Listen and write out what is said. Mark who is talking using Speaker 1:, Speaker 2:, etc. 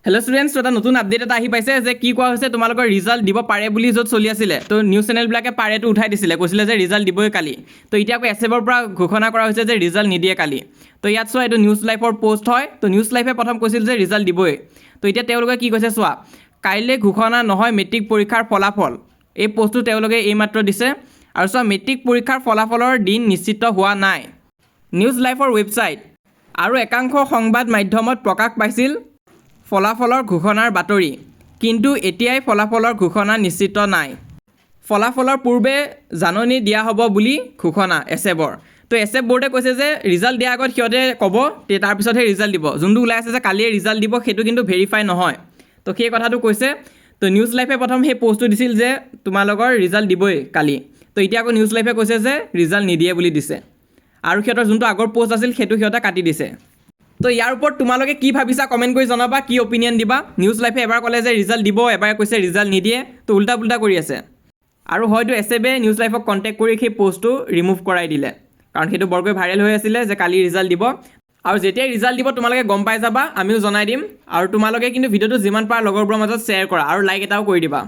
Speaker 1: hello students तो नतुन update এটা আহি পাইছে যে কি কোৱা হৈছে তোমালোকৰ ৰিজাল্ট দিব পাৰে বুলি যত চলি আছিল তো নিউজ চেনেল বিলাকে পাৰেটো উঠাই দিছিলে কৈছিলে যে ৰিজাল্ট দিবই কালি তো এতিয়া আকৌ এসএবৰ পৰা ঘোষণা কৰা হৈছে যে ৰিজাল্ট নিদিয়ে কালি তো ইয়াত চোৱা এটো নিউজ লাইফৰ পোষ্ট হয় তো নিউজ লাইফে প্ৰথম কৈছিল যে ৰিজাল্ট দিবই তো এতিয়া তেওঁলোকে কি কৈছে চোৱা কাইলে ঘোষণা নহয় মেট্ৰিক পৰীক্ষাৰ ফলাফল এই পোষ্টটো তেওঁলোকে এইমাত্ৰ দিছে আৰু চোৱা মেট্ৰিক পৰীক্ষাৰ ফলাফলৰ দিন নিশ্চিত হোৱা নাই নিউজ লাইফৰ ৱেবছাইট আৰু একাংশ সংবাদ মাধ্যমত প্ৰকাশ পাইছিল ফলাফলৰ ঘোষণাৰ বাতৰি কিন্তু এতিয়াই ফলাফলৰ ঘোষণা নিশ্চিত নাই ফলাফলৰ পূৰ্বে জাননী দিয়া হ'ব বুলি ঘোষণা এসএবৰ তো এসএব বোৰ্ডে কৈছে যে ৰিজাল্ট দিয়া আগত সিহঁতে ক'ব তাৰ পিছতহে ৰিজাল্ট দিব যোনটো ওলাই আছে যে কালিয়ে ৰিজাল্ট দিব সেইটো কিন্তু ভেৰিফাই নহয় তো সেই কথাটো কৈছে তো নিউজ লাইফে প্ৰথম সেই পোষ্টটো দিছিল যে তোমালোকৰ ৰিজাল্ট দিবই কালি তো এতিয়া আকৌ নিউজ লাইফে কৈছে যে ৰিজাল্ট নিদিয়ে বুলি দিছে আৰু সিহঁতৰ যোনটো আগৰ পোষ্ট আছিল সেইটো সিহঁতে কাটি দিছে তো ইয়াৰ ওপৰত তোমালোকে কি ভাবিছা কমেন্ট কৰি জনাবা কি অপিনিয়ন দিবা নিউজ লাইফে এবাৰ ক'লে যে ৰিজাল্ট দিব এবাৰ কৈছে ৰিজাল্ট নিদিয়ে তো উল্টা পুল্টা কৰি আছে আৰু হয়তো এসএবে নিউজ লাইফক কন্টেক্ট কৰি সেই পোষ্টটো ৰিমুভ কৰাই দিলে কাৰণ সেইটো বৰকৈ ভাইৰেল হৈ আছিল যে কালি ৰিজাল্ট দিব আৰু যেতিয়া ৰিজাল্ট দিব তোমালোকে গম পাই যাবা আমিও জনাই দিম আৰু তোমালোকে কিন্তু ভিডিওটো যিমান পাৰা লগৰবোৰৰ মাজত শ্বেয়াৰ কৰা আৰু লাইক এটাও কৰি দিবা